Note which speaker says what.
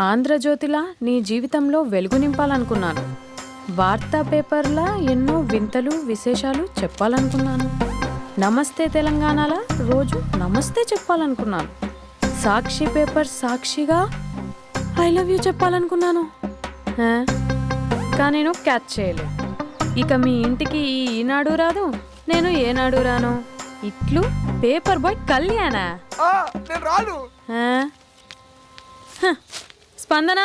Speaker 1: ఆంధ్రజ్యోతిలా నీ జీవితంలో వెలుగు నింపాలనుకున్నాను. వార్తా పేపర్లా ఎన్నో వింతలు విశేషాలు చెప్పాలనుకున్నాను. నమస్తే తెలంగాణలా రోజు నమస్తే చెప్పాలనుకున్నాను. సాక్షి పేపర్ సాక్షిగా ఐ లవ్ యూ చెప్పాలనుకున్నాను. కానీ నేను క్యాచ్ చేయలేదు. ఇక మీ ఇంటికి ఈనాడు రాదు, నేను ఏనాడు రాను. ఇట్లు పేపర్ బాయ్ కళ్యాణా
Speaker 2: నేను రాను.
Speaker 1: స్పందన.